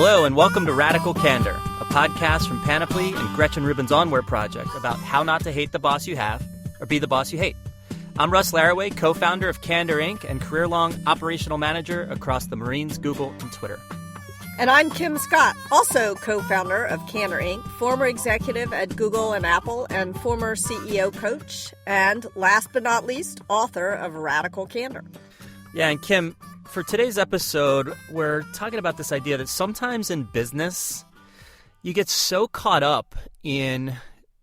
Hello and welcome to Radical Candor, a podcast from Panoply and Gretchen Rubin's Onward Project about how not to hate the boss you have or be the boss you hate. I'm Russ Laraway, co-founder of Candor Inc. and career-long operational manager across the Marines, Google, and Twitter. And I'm Kim Scott, also co-founder of Candor Inc., former executive at Google and Apple, and former CEO coach, and last but not least, author of Radical Candor. Yeah, and Kim, for today's episode, we're talking about this idea that sometimes in business, you get so caught up in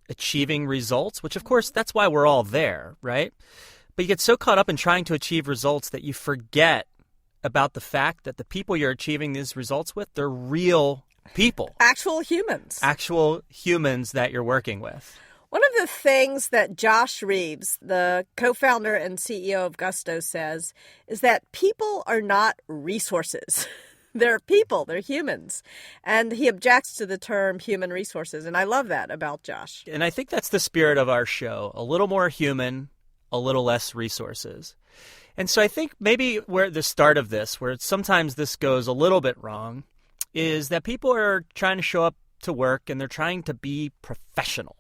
achieving results, which of course, that's why we're all there, right? But you get so caught up in trying to achieve results that you forget about the fact that the people you're achieving these results with, they're real people. Actual humans. Actual humans that you're working with. One of the things that Josh Reeves, the co-founder and CEO of Gusto, says is that people are not resources. They're people. They're humans. And he objects to the term human resources. And I love that about Josh. And I think that's the spirit of our show. A little more human, a little less resources. And so I think maybe where the start of this, where sometimes this goes a little bit wrong, is that people are trying to show up to work and they're trying to be professional.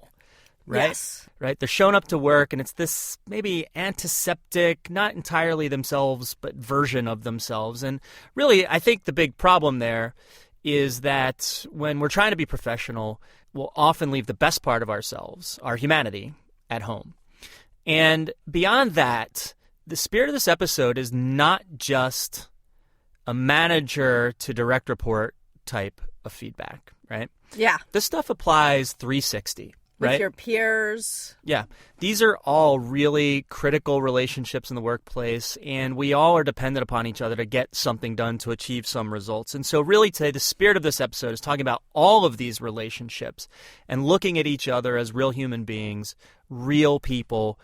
Right? Yes. Right? They're showing up to work and it's this maybe antiseptic, not entirely themselves, but version of themselves. And really, I think the big problem there is that when we're trying to be professional, we'll often leave the best part of ourselves, our humanity, at home. And beyond that, the spirit of this episode is not just a manager to direct report type of feedback, right? Yeah. This stuff applies 360. Right? With your peers. Yeah. These are all really critical relationships in the workplace, and we all are dependent upon each other to get something done to achieve some results. And so really today, the spirit of this episode is talking about all of these relationships and looking at each other as real human beings, real people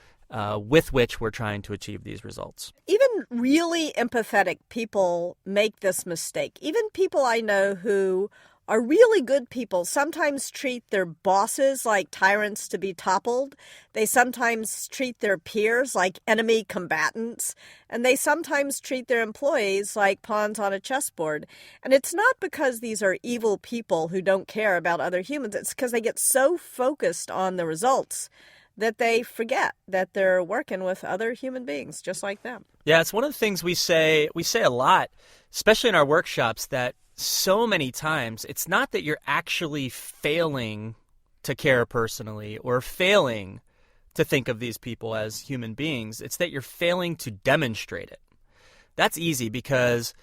with which we're trying to achieve these results. Even really empathetic people make this mistake. Even people I know who are really good people sometimes treat their bosses like tyrants to be toppled. They sometimes treat their peers like enemy combatants. And they sometimes treat their employees like pawns on a chessboard. And it's not because these are evil people who don't care about other humans. It's because they get so focused on the results that they forget that they're working with other human beings just like them. Yeah, it's one of the things we say a lot, especially in our workshops, that so many times, it's not that you're actually failing to care personally or failing to think of these people as human beings. It's that you're failing to demonstrate it. That's easy because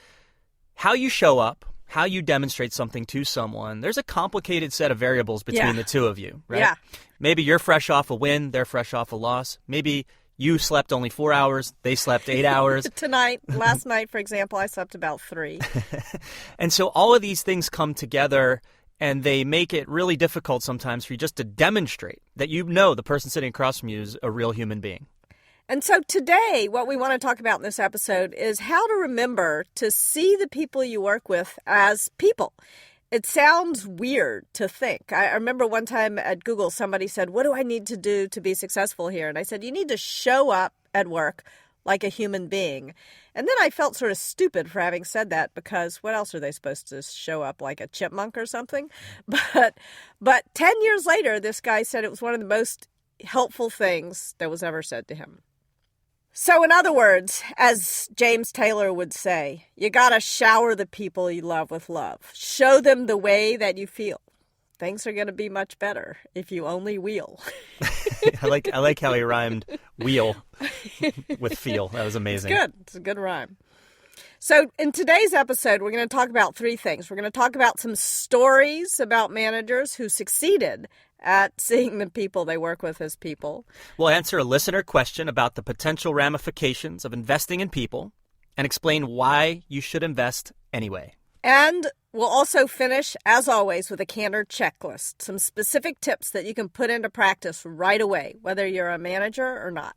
how you show up, how you demonstrate something to someone, there's a complicated set of variables between the two of you, right? Yeah. Maybe you're fresh off a win, they're fresh off a loss. Maybe you slept only 4 hours, they slept 8 hours. Last night, for example, I slept about 3. And so all of these things come together and they make it really difficult sometimes for you just to demonstrate that you know the person sitting across from you is a real human being. And so today, what we want to talk about in this episode is how to remember to see the people you work with as people. It sounds weird to think. I remember one time at Google, somebody said, what do I need to do to be successful here? And I said, you need to show up at work like a human being. And then I felt sort of stupid for having said that because what else are they supposed to show up like a chipmunk or something? But 10 years later, this guy said it was one of the most helpful things that was ever said to him. So in other words, as James Taylor would say, you gotta shower the people you love with love. Show them the way that you feel. Things are gonna be much better if you only wheel. I like how he rhymed wheel with feel. That was amazing. It's good. It's a good rhyme. So in today's episode, we're going to talk about 3 things. We're going to talk about some stories about managers who succeeded at seeing the people they work with as people. We'll answer a listener question about the potential ramifications of investing in people and explain why you should invest anyway. And we'll also finish, as always, with a Candor checklist, some specific tips that you can put into practice right away, whether you're a manager or not.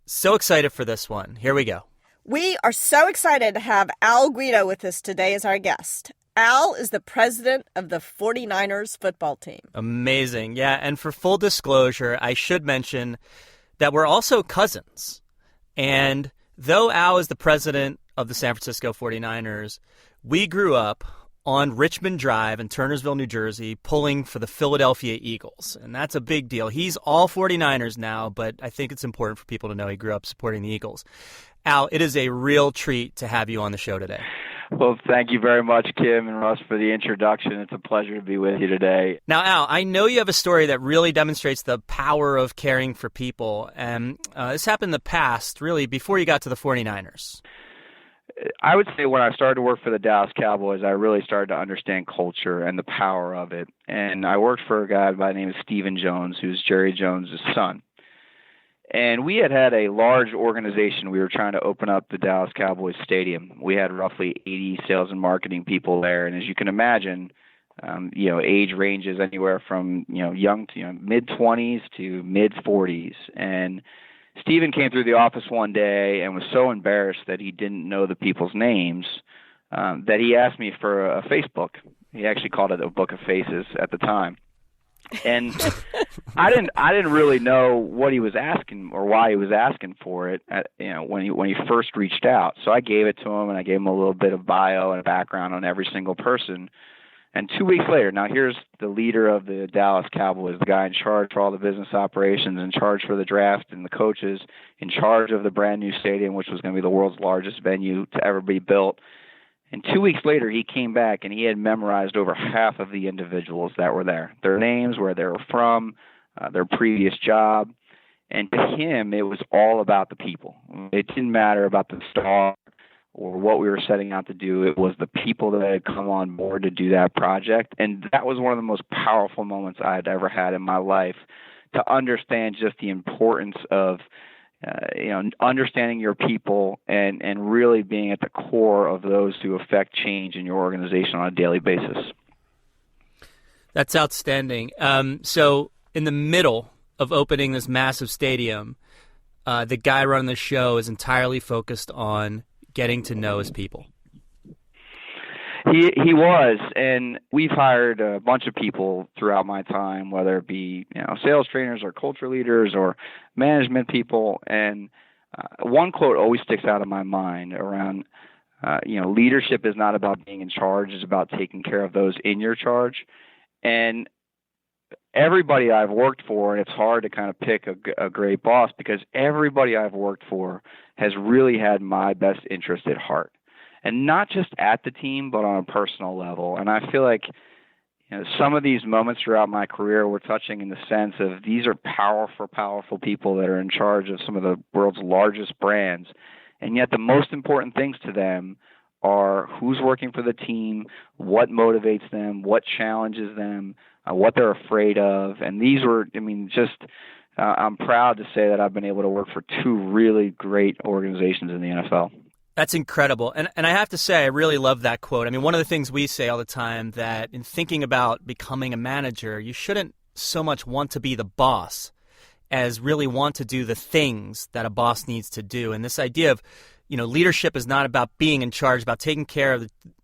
So excited for this one. Here we go. We are so excited to have Al Guido with us today as our guest. Al is the president of the 49ers football team. Amazing. Yeah, and for full disclosure, I should mention that we're also cousins. And though Al is the president of the San Francisco 49ers, we grew up on Richmond Drive in Turnersville, New Jersey, pulling for the Philadelphia Eagles. And that's a big deal. He's all 49ers now, but I think it's important for people to know he grew up supporting the Eagles. Al, it is a real treat to have you on the show today. Well, thank you very much, Kim and Russ, for the introduction. It's a pleasure to be with you today. Now, Al, I know you have a story that really demonstrates the power of caring for people. And this happened in the past, really, before you got to the 49ers. I would say when I started to work for the Dallas Cowboys, I really started to understand culture and the power of it. And I worked for a guy by the name of Stephen Jones, who's Jerry Jones' son. And we had a large organization. We were trying to open up the Dallas Cowboys Stadium. We had roughly 80 sales and marketing people there. And as you can imagine, age ranges anywhere from, young to mid-20s to mid-40s. And Stephen came through the office one day and was so embarrassed that he didn't know the people's names that he asked me for a face book. He actually called it a book of faces at the time. And I didn't really know what he was asking or why he was asking for it when he first reached out. So I gave it to him, and I gave him a little bit of bio and a background on every single person. And 2 weeks later, now here's the leader of the Dallas Cowboys, the guy in charge for all the business operations, in charge for the draft and the coaches, in charge of the brand new stadium, which was going to be the world's largest venue to ever be built. And 2 weeks later, he came back and he had memorized over half of the individuals that were there, their names, where they were from, their previous job. And to him, it was all about the people. It didn't matter about the star or what we were setting out to do. It was the people that had come on board to do that project. And that was one of the most powerful moments I had ever had in my life, to understand just the importance of understanding your people and really being at the core of those who affect change in your organization on a daily basis. That's outstanding. So in the middle of opening this massive stadium, the guy running the show is entirely focused on getting to know his people. He was, and we've hired a bunch of people throughout my time, whether it be sales trainers or culture leaders or management people. And one quote always sticks out of my mind around, leadership is not about being in charge; it's about taking care of those in your charge. And everybody I've worked for, and it's hard to kind of pick a great boss because everybody I've worked for has really had my best interest at heart. And not just at the team, but on a personal level. And I feel like some of these moments throughout my career were touching in the sense of these are powerful, powerful people that are in charge of some of the world's largest brands. And yet the most important things to them are who's working for the team, what motivates them, what challenges them, what they're afraid of. And these were, I'm proud to say that I've been able to work for two really great organizations in the NFL. That's incredible. And I have to say, I really love that quote. I mean, one of the things we say all the time, that in thinking about becoming a manager, you shouldn't so much want to be the boss as really want to do the things that a boss needs to do. And this idea of, leadership is not about being in charge, about taking care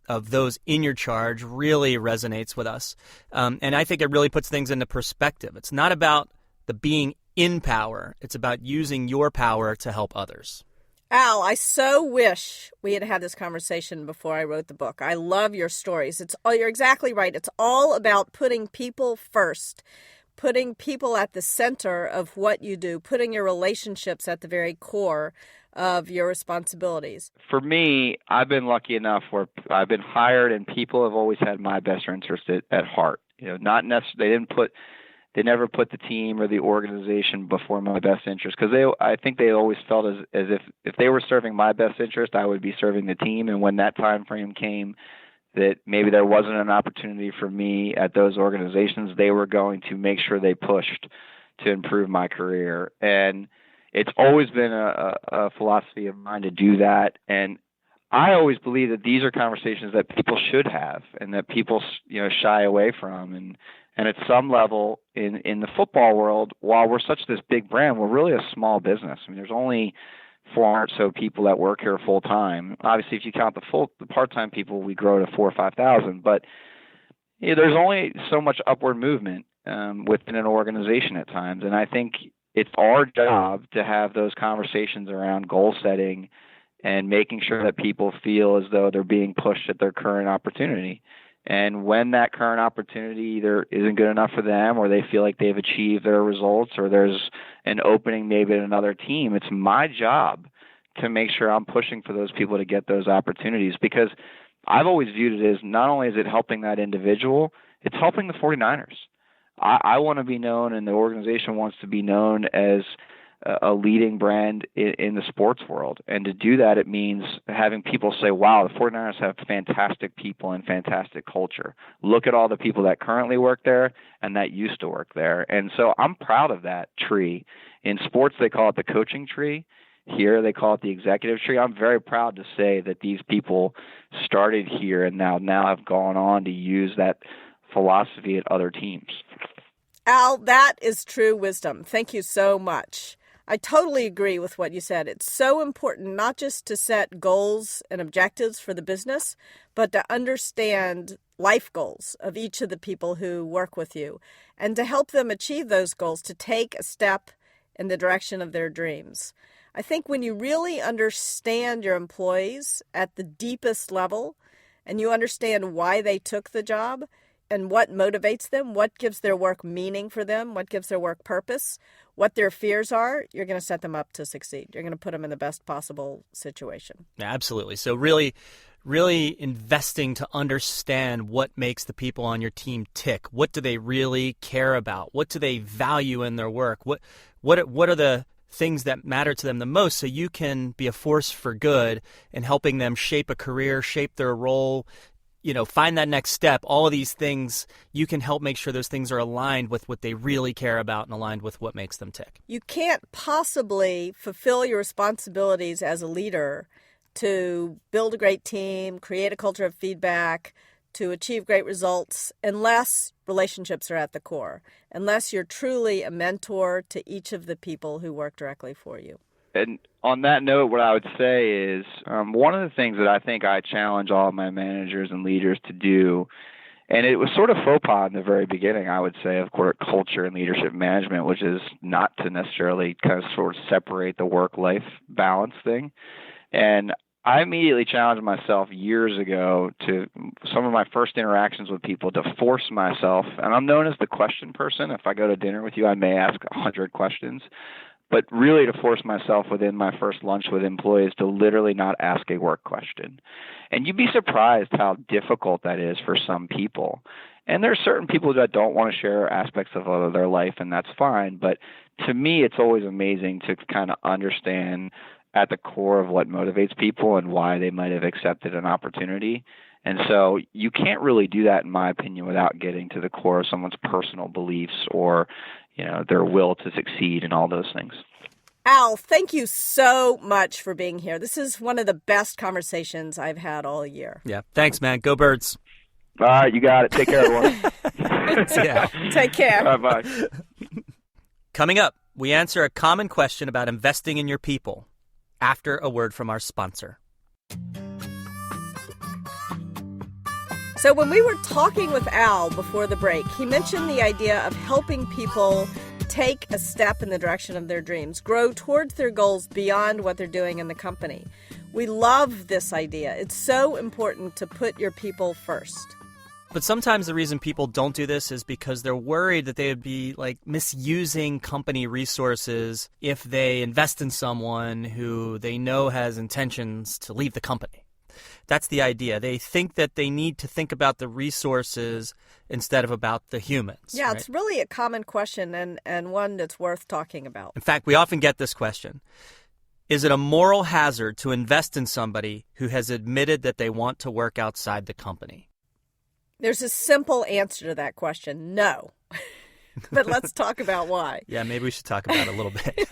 of those in your charge really resonates with us. And I think it really puts things into perspective. It's not about the being in power. It's about using your power to help others. Al, I so wish we had had this conversation before I wrote the book. I love your stories. You're exactly right. It's all about putting people first, putting people at the center of what you do, putting your relationships at the very core of your responsibilities. For me, I've been lucky enough where I've been hired and people have always had my best interest at heart. Not necessarily, they never put the team or the organization before my best interest, because I think they always felt as if they were serving my best interest, I would be serving the team. And when that time frame came that maybe there wasn't an opportunity for me at those organizations, they were going to make sure they pushed to improve my career. And it's always been a philosophy of mine to do that. And I always believe that these are conversations that people should have and that people shy away from. And at some level in the football world, while we're such this big brand, we're really a small business. I mean, there's only 400 or so people that work here full time. Obviously, if you count the part-time people, we grow to 4,000 or 5,000. But there's only so much upward movement within an organization at times. And I think it's our job to have those conversations around goal setting and making sure that people feel as though they're being pushed at their current opportunity. And when that current opportunity either isn't good enough for them, or they feel like they've achieved their results, or there's an opening maybe at another team, it's my job to make sure I'm pushing for those people to get those opportunities, because I've always viewed it as not only is it helping that individual, it's helping the 49ers. I want to be known, and the organization wants to be known as a leading brand in the sports world. And to do that, it means having people say, wow, the 49ers have fantastic people and fantastic culture. Look at all the people that currently work there and that used to work there. And so I'm proud of that tree. In sports, they call it the coaching tree. Here, they call it the executive tree. I'm very proud to say that these people started here and now have gone on to use that philosophy at other teams. Al, that is true wisdom. Thank you so much. I totally agree with what you said. It's so important not just to set goals and objectives for the business, but to understand life goals of each of the people who work with you and to help them achieve those goals, to take a step in the direction of their dreams. I think when you really understand your employees at the deepest level and you understand why they took the job and what motivates them, what gives their work meaning for them, what gives their work purpose, what their fears are, you're going to set them up to succeed. You're going to put them in the best possible situation. Absolutely. So really investing to understand what makes the people on your team tick. What do they really care about? What do they value in their work? What are the things that matter to them the most, so you can be a force for good in helping them shape a career, shape their role, find that next step. All of these things, you can help make sure those things are aligned with what they really care about and aligned with what makes them tick. You can't possibly fulfill your responsibilities as a leader to build a great team, create a culture of feedback, to achieve great results, unless relationships are at the core, unless you're truly a mentor to each of the people who work directly for you. And on that note, what I would say is one of the things that I think I challenge all of my managers and leaders to do, and it was sort of faux pas in the very beginning, I would say, of course, culture and leadership management, which is not to necessarily kind of sort of separate the work-life balance thing. And I immediately challenged myself years ago to some of my first interactions with people to force myself, and I'm known as the question person. If I go to dinner with you, I may ask 100 questions, but really to force myself within my first lunch with employees to literally not ask a work question. And you'd be surprised how difficult that is for some people. And there are certain people that don't want to share aspects of their life, and that's fine. But to me, it's always amazing to kind of understand at the core of what motivates people and why they might have accepted an opportunity. And so you can't really do that, in my opinion, without getting to the core of someone's personal beliefs or, their will to succeed and all those things. Al, thank you so much for being here. This is one of the best conversations I've had all year. Yeah. Thanks, man. Go Birds. All right. You got it. Take care, everyone. Yeah. Take care. Bye-bye. Coming up, we answer a common question about investing in your people after a word from our sponsor. So when we were talking with Al before the break, he mentioned the idea of helping people take a step in the direction of their dreams, grow towards their goals beyond what they're doing in the company. We love this idea. It's so important to put your people first. But sometimes the reason people don't do this is because they're worried that they would be misusing company resources if they invest in someone who they know has intentions to leave the company. That's the idea. They think that they need to think about the resources instead of about the humans. Yeah, right? It's really a common question and one that's worth talking about. In fact, we often get this question. Is it a moral hazard to invest in somebody who has admitted that they want to work outside the company? There's a simple answer to that question, no. But let's talk about why. Yeah, maybe we should talk about it a little bit.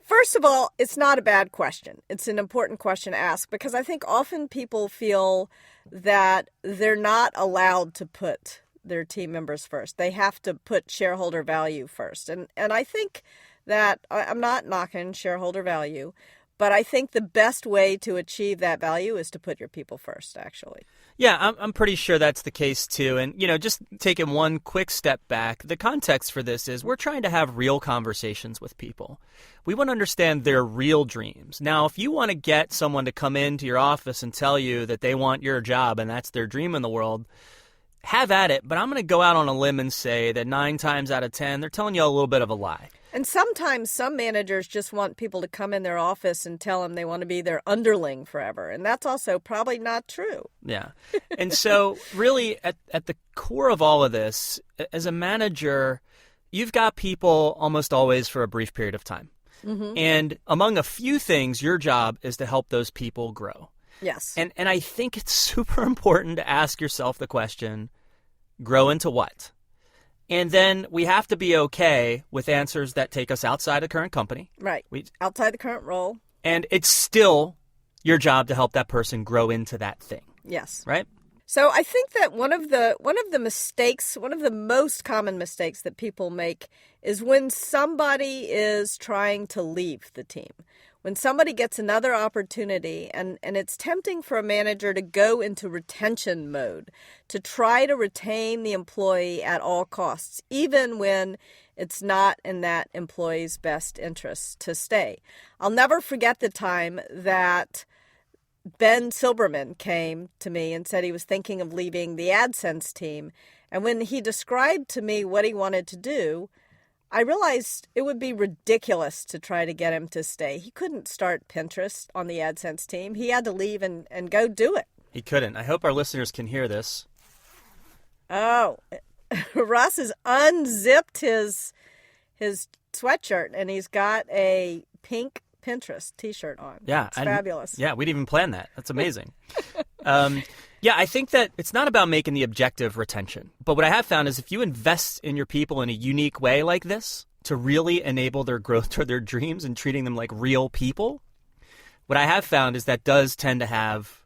First of all, it's not a bad question. It's an important question to ask because I think often people feel that they're not allowed to put their team members first. They have to put shareholder value first. And I think that I'm not knocking shareholder value, But I think the best way to achieve that value is to put your people first, actually. Yeah, I'm pretty sure that's the case too. And, just taking one quick step back, the context for this is we're trying to have real conversations with people. We want to understand their real dreams. Now, if you want to get someone to come into your office and tell you that they want your job and that's their dream in the world, have at it. But I'm going to go out on a limb and say that 9 times out of 10, they're telling you a little bit of a lie. And sometimes some managers just want people to come in their office and tell them they want to be their underling forever. And that's also probably not true. Yeah. And so really at the core of all of this, as a manager, you've got people almost always for a brief period of time. Mm-hmm. And among a few things, your job is to help those people grow. Yes. And I think it's super important to ask yourself the question, grow into what? And then we have to be okay with answers that take us outside the current company. Right. Outside the current role. And it's still your job to help that person grow into that thing. Yes. Right? So I think that one of the mistakes, one of the most common mistakes that people make is when somebody is trying to leave the team. When somebody gets another opportunity and it's tempting for a manager to go into retention mode, to try to retain the employee at all costs, even when it's not in that employee's best interest to stay. I'll never forget the time that Ben Silberman came to me and said he was thinking of leaving the AdSense team. And when he described to me what he wanted to do, I realized it would be ridiculous to try to get him to stay. He couldn't start Pinterest on the AdSense team. He had to leave and go do it. He couldn't. I hope our listeners can hear this. Oh, Russ has unzipped his sweatshirt and he's got a pink Pinterest t-shirt on. Yeah. It's fabulous. Yeah, we didn't even plan that. That's amazing. Yeah, I think that it's not about making the objective retention. But what I have found is if you invest in your people in a unique way like this to really enable their growth toward their dreams and treating them like real people, what I have found is that does tend to have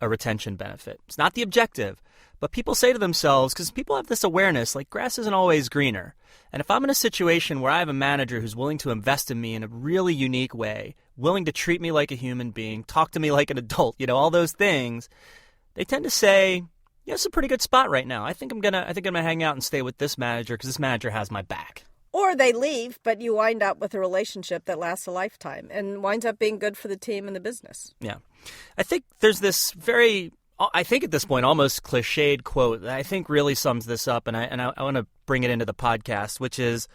a retention benefit. It's not the objective, but people say to themselves, because people have this awareness, like grass isn't always greener. And if I'm in a situation where I have a manager who's willing to invest in me in a really unique way, willing to treat me like a human being, talk to me like an adult, all those things, they tend to say, yeah, it's a pretty good spot right now. I think I'm gonna hang out and stay with this manager because this manager has my back. Or they leave, but you wind up with a relationship that lasts a lifetime and winds up being good for the team and the business. Yeah. I think there's this I think at this point, almost cliched quote that I think really sums this up, and I want to bring it into the podcast, which is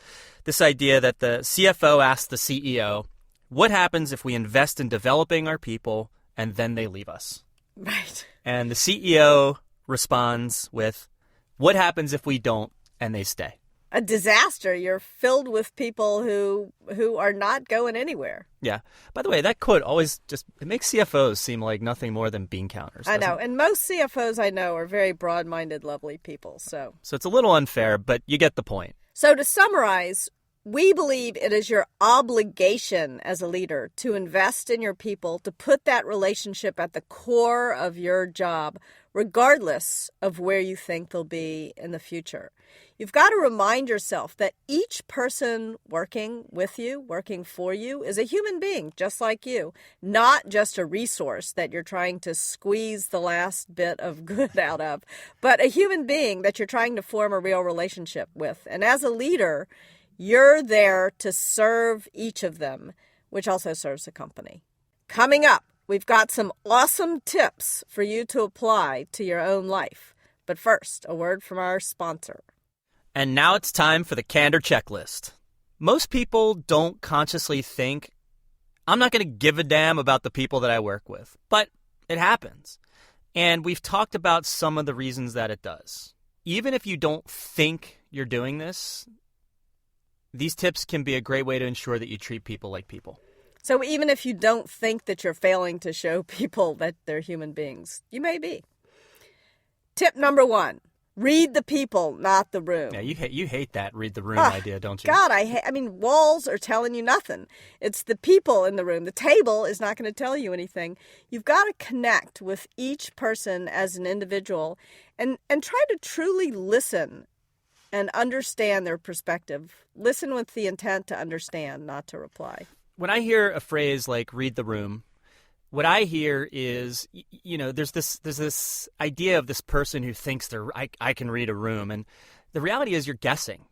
this idea that the CFO asks the CEO, what happens if we invest in developing our people and then they leave us? Right. And the CEO responds with, what happens if we don't and they stay? A disaster. You're filled with people who are not going anywhere. Yeah. By the way, that quote always it makes CFOs seem like nothing more than bean counters. I know. And most CFOs I know are very broad-minded, lovely people. So it's a little unfair, but you get the point. So to summarize, we believe it is your obligation as a leader to invest in your people, to put that relationship at the core of your job, regardless of where you think they'll be in the future. You've got to remind yourself that each person working with you, working for you, is a human being just like you, not just a resource that you're trying to squeeze the last bit of good out of, but a human being that you're trying to form a real relationship with. And as a leader, you're there to serve each of them, which also serves the company. Coming up, we've got some awesome tips for you to apply to your own life. But first, a word from our sponsor. And now it's time for the candor checklist. Most people don't consciously think, I'm not going to give a damn about the people that I work with. But it happens. And we've talked about some of the reasons that it does. Even if you don't think you're doing this, these tips can be a great way to ensure that you treat people like people. So even if you don't think that you're failing to show people that they're human beings, you may be. Tip number 1, read the people, not the room. Yeah, you hate that read the room idea, don't you? God, I mean, walls are telling you nothing. It's the people in the room. The table is not going to tell you anything. You've got to connect with each person as an individual and try to truly listen and understand their perspective. Listen with the intent to understand, not to reply. when I hear a phrase like read the room, what I hear is, there's this idea of this person who thinks I can read a room. And the reality is you're guessing,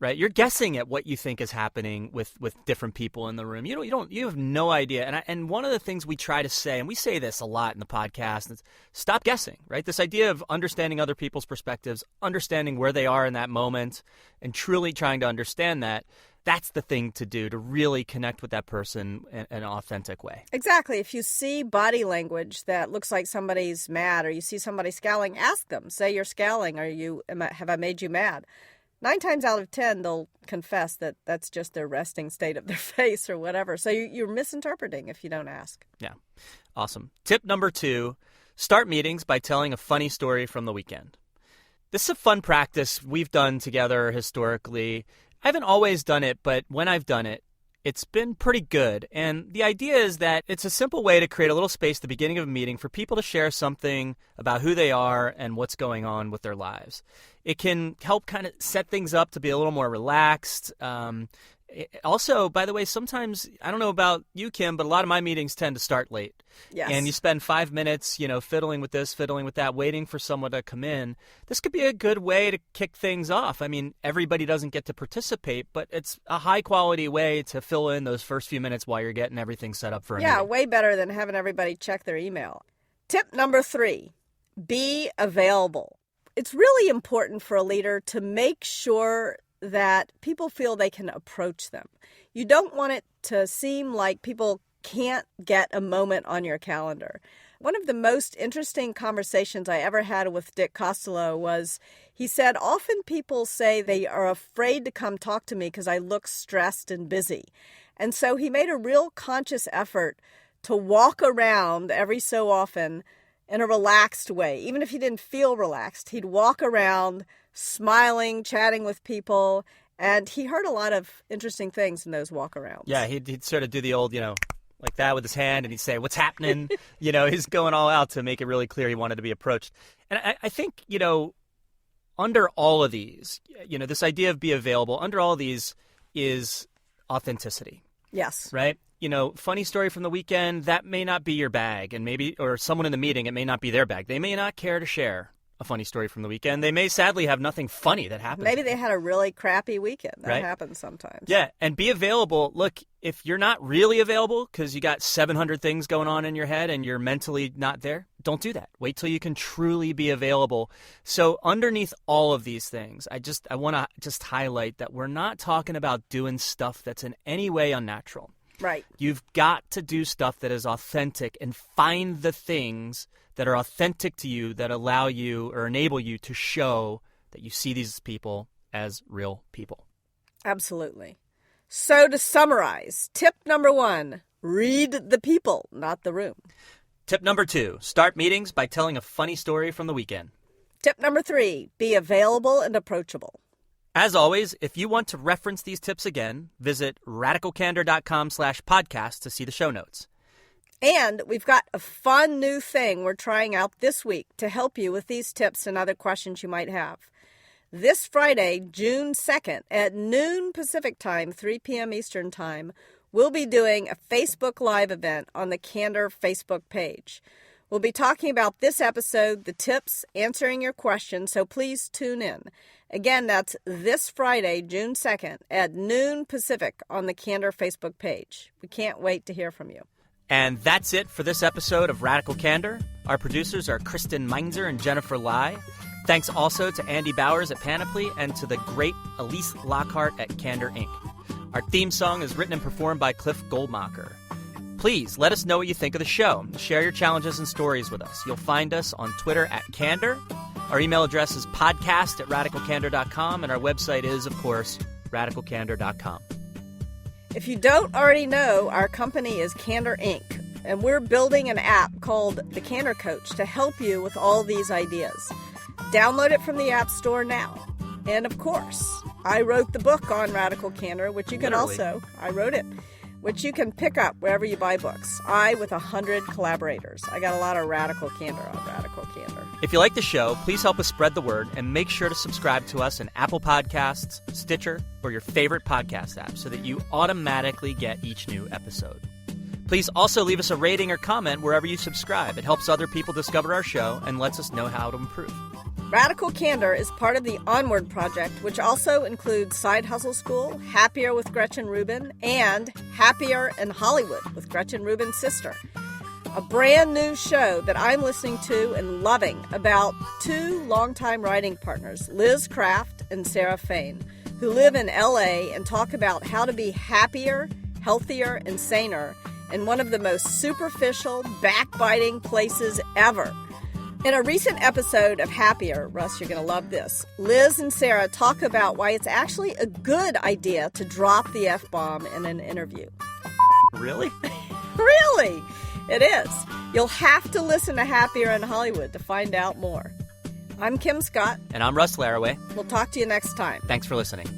right? You're guessing at what you think is happening with different people in the room. You have no idea. And one of the things we try to say, and we say this a lot in the podcast, is stop guessing, right? This idea of understanding other people's perspectives, understanding where they are in that moment, and truly trying to understand that. That's the thing to do, to really connect with that person in an authentic way. Exactly. If you see body language that looks like somebody's mad, or you see somebody scowling, ask them. Say you're scowling. Have I made you mad? 9 times out of 10, they'll confess that that's just their resting state of their face or whatever. So you're misinterpreting if you don't ask. Yeah. Awesome. Tip number 2, start meetings by telling a funny story from the weekend. This is a fun practice we've done together historically. I haven't always done it, but when I've done it, it's been pretty good. And the idea is that it's a simple way to create a little space at the beginning of a meeting for people to share something about who they are and what's going on with their lives. It can help kind of set things up to be a little more relaxed. Also, by the way, sometimes, I don't know about you, Kim, but a lot of my meetings tend to start late. Yes. And you spend 5 minutes, fiddling with this, fiddling with that, waiting for someone to come in. This could be a good way to kick things off. I mean, everybody doesn't get to participate, but it's a high-quality way to fill in those first few minutes while you're getting everything set up for a meeting. Yeah, way better than having everybody check their email. Tip number 3, be available. It's really important for a leader to make sure that people feel they can approach them. You don't want it to seem like people can't get a moment on your calendar. One of the most interesting conversations I ever had with Dick Costello was, he said, often people say they are afraid to come talk to me because I look stressed and busy. And so he made a real conscious effort to walk around every so often in a relaxed way. Even if he didn't feel relaxed, he'd walk around smiling, chatting with people, and he heard a lot of interesting things in those walk-arounds. Yeah, he'd sort of do the old, like that with his hand, and he'd say, what's happening? He's going all out to make it really clear he wanted to be approached. And I think, under all of these, this idea of be available, under all of these is authenticity. Yes. Right? Funny story from the weekend, that may not be your bag, and or someone in the meeting, it may not be their bag. They may not care to share a funny story from the weekend. They may sadly have nothing funny that happened. Maybe they had a really crappy weekend. That right? happens sometimes. Yeah, and be available. Look, if you're not really available because you got 700 things going on in your head and you're mentally not there, don't do that. Wait till you can truly be available. So underneath all of these things, I want to just highlight that we're not talking about doing stuff that's in any way unnatural. Right. You've got to do stuff that is authentic and find the things that are authentic to you that allow you or enable you to show that you see these people as real people. Absolutely. So to summarize, tip number 1, read the people, not the room. Tip number 2, start meetings by telling a funny story from the weekend. Tip number 3, be available and approachable. As always, if you want to reference these tips again, visit radicalcandor.com/podcast to see the show notes. And we've got a fun new thing we're trying out this week to help you with these tips and other questions you might have. This Friday, June 2nd, at noon Pacific Time, 3 p.m. Eastern Time, we'll be doing a Facebook Live event on the Candor Facebook page. We'll be talking about this episode, the tips, answering your questions, so please tune in. Again, that's this Friday, June 2nd, at noon Pacific on the Candor Facebook page. We can't wait to hear from you. And that's it for this episode of Radical Candor. Our producers are Kristen Meinzer and Jennifer Lai. Thanks also to Andy Bowers at Panoply and to the great Elise Lockhart at Candor Inc. Our theme song is written and performed by Cliff Goldmacher. Please let us know what you think of the show. Share your challenges and stories with us. You'll find us on Twitter at Candor. Our email address is podcast@radicalcandor.com, and our website is, of course, radicalcandor.com. If you don't already know, our company is Candor Inc., and we're building an app called the Candor Coach to help you with all these ideas. Download it from the App Store now. And of course, I wrote the book on Radical Candor, which you can Literally. I wrote it, which you can pick up wherever you buy books. I with 100 collaborators. I got a lot of radical candor on Radical Candor. If you like the show, please help us spread the word and make sure to subscribe to us in Apple Podcasts, Stitcher, or your favorite podcast app so that you automatically get each new episode. Please also leave us a rating or comment wherever you subscribe. It helps other people discover our show and lets us know how to improve. Radical Candor is part of the Onward Project, which also includes Side Hustle School, Happier with Gretchen Rubin, and Happier in Hollywood with Gretchen Rubin's sister. A brand new show that I'm listening to and loving about two longtime writing partners, Liz Craft and Sarah Fain, who live in LA and talk about how to be happier, healthier, and saner in one of the most superficial, backbiting places ever. In a recent episode of Happier, Russ, you're going to love this, Liz and Sarah talk about why it's actually a good idea to drop the F-bomb in an interview. Really? Really? It is. You'll have to listen to Happier in Hollywood to find out more. I'm Kim Scott. And I'm Russ Laraway. We'll talk to you next time. Thanks for listening.